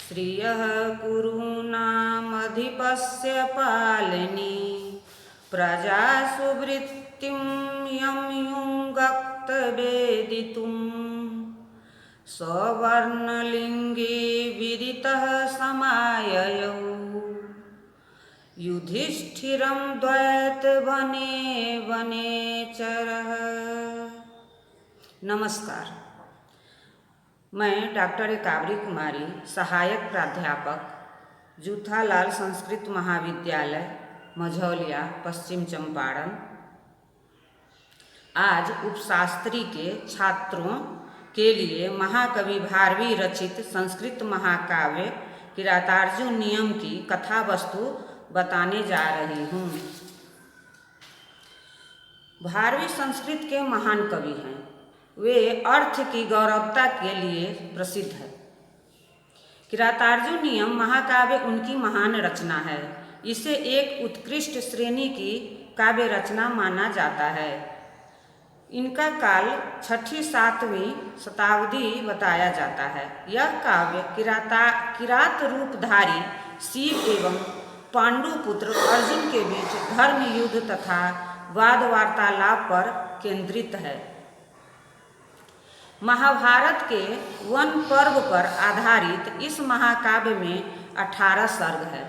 श्रियः कुरूणामधिपस्य पालनी प्रजासु वृत्तिं यं युङ्गक्तवेदितुं सवर्णलिङ्गे विदितः समाययौ युधिष्ठिरं द्वैतवने वनेचरः। नमस्कार, मैं डॉक्टर काबरी कुमारी, सहायक प्राध्यापक, जूथालाल संस्कृत महाविद्यालय, मझौलिया, पश्चिम चंपारण, आज उपशास्त्री के छात्रों के लिए महाकवि भारवी रचित संस्कृत महाकाव्य किरातार्जुनीयम की कथा वस्तु बताने जा रही हूँ। भारवी संस्कृत के महान कवि हैं। वे अर्थ की गौरवता के लिए प्रसिद्ध है। किरातार्जुनीयम महाकाव्य उनकी महान रचना है। इसे एक उत्कृष्ट श्रेणी की काव्य रचना माना जाता है। इनका काल 6ठी-7वीं शताब्दी बताया जाता है। यह काव्य किरात रूपधारी शिव एवं पांडुपुत्र अर्जुन के बीच धर्म युद्ध तथा वाद वार्तालाप पर केंद्रित है। महाभारत के वन पर्व पर आधारित इस महाकाव्य में 18 सर्ग है।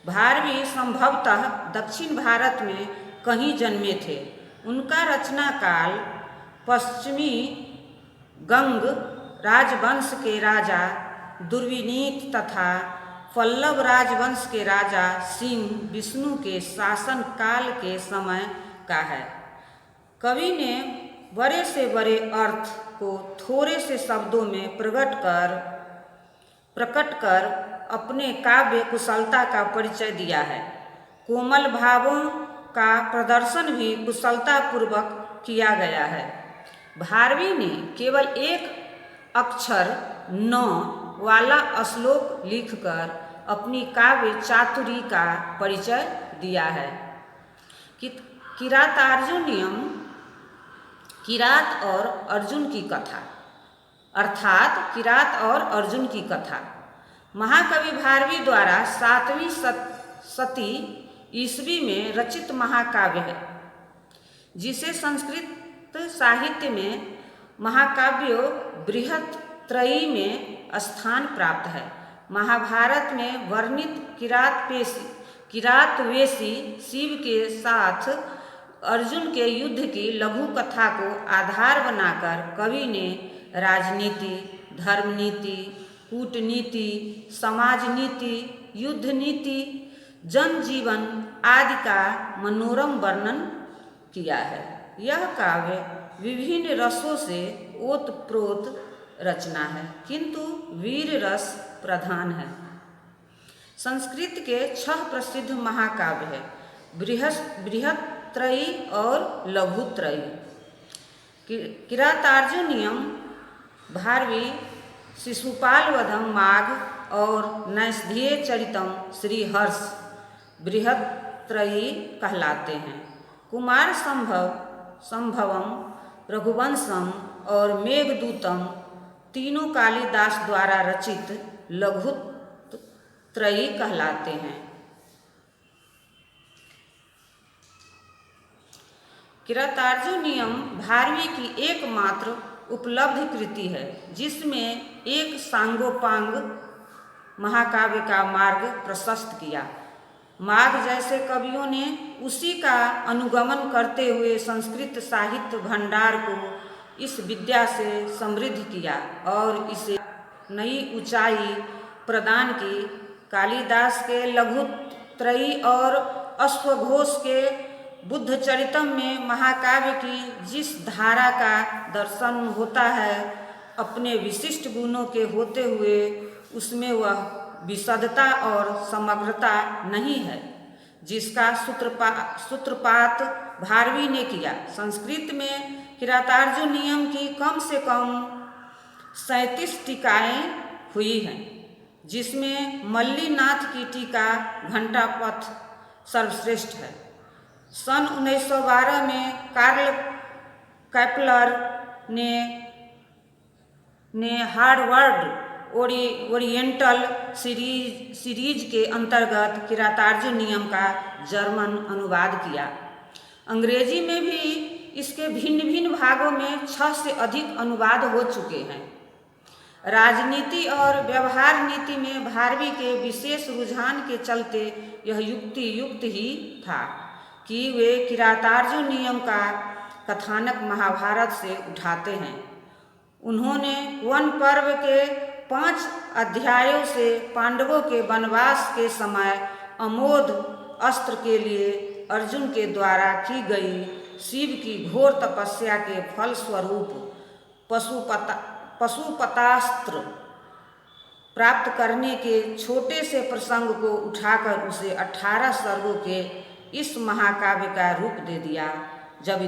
भारवी संभवतः दक्षिण भारत में कहीं जन्मे थे। उनका रचना काल पश्चिमी गंग राजवंश के राजा दुर्विनीत तथा पल्लव राजवंश के राजा सिंह विष्णु के शासन काल के समय का है। कवि ने बड़े से बड़े अर्थ को थोड़े से शब्दों में प्रकट कर अपने काव्य कुशलता का परिचय दिया है। कोमल भावों का प्रदर्शन भी कुशलता पूर्वक किया गया है। भारवी ने केवल एक अक्षर 9 वाला श्लोक लिखकर अपनी काव्य चातुरी का परिचय दिया है। किरातार्जुनीयम किरात और अर्जुन की कथा, अर्थात किरात और अर्जुन की कथा, महाकवि भारवी द्वारा 7वीं शती ईस्वी में रचित महाकाव्य है, जिसे संस्कृत साहित्य में महाकाव्यों बृहत्त्रयी में स्थान प्राप्त है। महाभारत में वर्णित किरातवेशी शिव के साथ अर्जुन के युद्ध की लघु कथा को आधार बनाकर कवि ने राजनीति, धर्मनीति, कूटनीति, समाजनीति, युद्ध नीति, जनजीवन आदि का मनोरम वर्णन किया है। यह काव्य विभिन्न रसों से ओतप्रोत रचना है, किंतु वीर रस प्रधान है। संस्कृत के 6 प्रसिद्ध महाकाव्य है, बृहत्त्रयी और लघुत्रयी। किरातार्जुनीयम भारवी शिशुपालवधम माघ और नैषधीय चरितम श्रीहर्ष बृहत्त्रयी कहलाते हैं। कुमार संभवम, रघुवंशम और मेघदूतम तीनों कालिदास द्वारा रचित लघुत्रयी कहलाते हैं। किरातार्जुनीयम भारवी की एकमात्र उपलब्ध कृति है, जिसमें एक सांगोपांग महाकाव्य का मार्ग प्रशस्त किया। माघ जैसे कवियों ने उसी का अनुगमन करते हुए संस्कृत साहित्य भंडार को इस विद्या से समृद्ध किया और इसे नई ऊंचाई प्रदान की। कालिदास के लघुत्रयी और अश्वघोष के बुद्धचरितम में महाकाव्य की जिस धारा का दर्शन होता है, अपने विशिष्ट गुणों के होते हुए उसमें वह विशदता और समग्रता नहीं है, जिसका सूत्रपात भारवी ने किया। संस्कृत में किरातार्जुनीयम की कम से कम 37 टीकाएँ हुई हैं, जिसमें मल्लीनाथ की टीका घंटापथ सर्वश्रेष्ठ है। सन 1912 में कार्ल कैपलर ने हार्वर्ड ओरिएंटल सीरीज के अंतर्गत किरातार्जुन नियम का जर्मन अनुवाद किया। अंग्रेजी में भी इसके भिन्न भिन्न भागों में 6 से अधिक अनुवाद हो चुके हैं। राजनीति और व्यवहार नीति में भारवी के विशेष रुझान के चलते यह युक्त ही था कि वे किरातार्जुन नियम का कथानक महाभारत से उठाते हैं। उन्होंने वन पर्व के 5 अध्यायों से पांडवों के वनवास के समय अमोघ अस्त्र के लिए अर्जुन के द्वारा की गई शिव की घोर तपस्या के फलस्वरूप पशुपतास्त्र प्राप्त करने के छोटे से प्रसंग को उठाकर उसे 18 सर्गों के इस महाकाव्य का रूप दे दिया। जब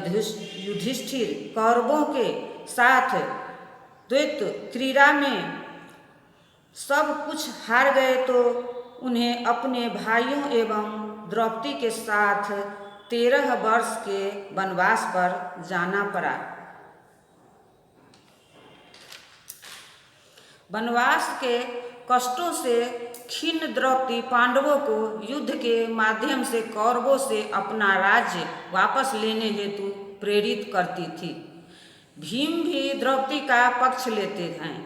युधिष्ठिर कौरवों के साथ द्वैत क्रीड़ा में सब कुछ हार गए तो उन्हें अपने भाइयों एवं द्रौपदी के साथ 13 वर्ष के वनवास पर जाना पड़ा। वनवास के कष्टों से खिन्न द्रौपदी पांडवों को युद्ध के माध्यम से कौरवों से अपना राज्य वापस लेने हेतु प्रेरित करती थी। भीम भी द्रौपदी का पक्ष लेते हैं।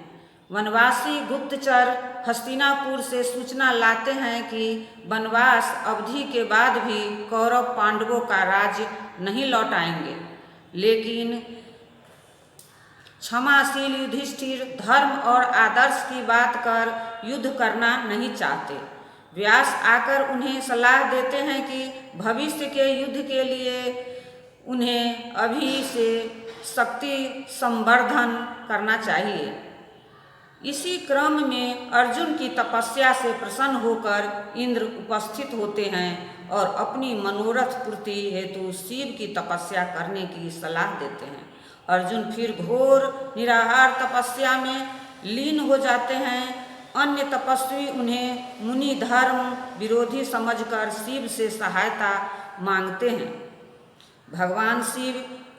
वनवासी गुप्तचर हस्तिनापुर से सूचना लाते हैं कि वनवास अवधि के बाद भी कौरव पांडवों का राज्य नहीं लौटाएंगे, लेकिन क्षमाशील युधिष्ठिर धर्म और आदर्श की बात कर युद्ध करना नहीं चाहते। व्यास आकर उन्हें सलाह देते हैं कि भविष्य के युद्ध के लिए उन्हें अभी से शक्ति संवर्धन करना चाहिए। इसी क्रम में अर्जुन की तपस्या से प्रसन्न होकर इंद्र उपस्थित होते हैं और अपनी मनोरथ पूर्ति हेतु शिव की तपस्या करने की सलाह देते हैं। अर्जुन फिर घोर निराहार तपस्या में लीन हो जाते हैं। अन्य तपस्वी उन्हें मुनि धर्म विरोधी समझकर शिव से सहायता मांगते हैं। भगवान शिव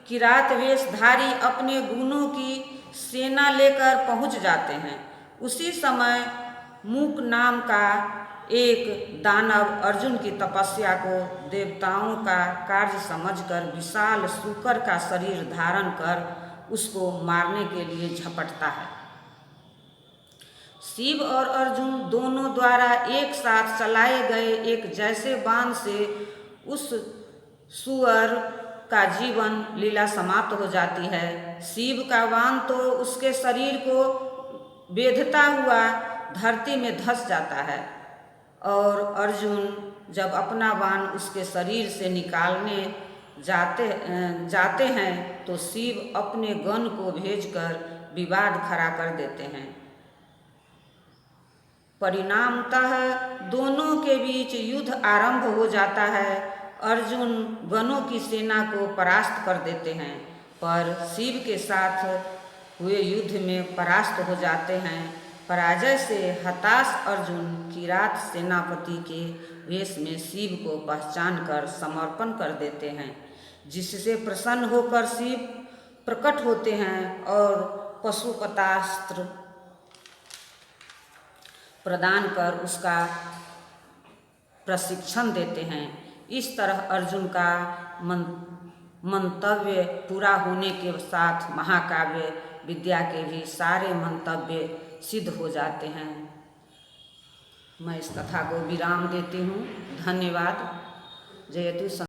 किरात वेशधारी अपने गुणों की सेना लेकर पहुंच जाते हैं। उसी समय मूक नाम का एक दानव अर्जुन की तपस्या को देवताओं का कार्य समझकर विशाल शूकर का शरीर धारण कर उसको मारने के लिए झपटता है। शिव और अर्जुन दोनों द्वारा एक साथ चलाए गए एक जैसे बाण से उस सुअर का जीवन लीला समाप्त हो जाती है। शिव का बाण तो उसके शरीर को बेधता हुआ धरती में धंस जाता है और अर्जुन जब अपना बाण उसके शरीर से निकालने जाते हैं तो शिव अपने गण को भेजकर विवाद खड़ा कर देते हैं। परिणामतः दोनों के बीच युद्ध आरंभ हो जाता है। अर्जुन गणों की सेना को परास्त कर देते हैं, पर शिव के साथ हुए युद्ध में परास्त हो जाते हैं। पराजय से हताश अर्जुन किरात सेनापति के वेश में शिव को पहचान कर समर्पण कर देते हैं, जिससे प्रसन्न होकर शिव प्रकट होते हैं और पशुपतास्त्र प्रदान कर उसका प्रशिक्षण देते हैं। इस तरह अर्जुन का मंतव्य पूरा होने के साथ महाकाव्य विद्या के भी सारे मंतव्य सिद्ध हो जाते हैं। मैं इस कथा को विराम देती हूँ। धन्यवाद। जयतु।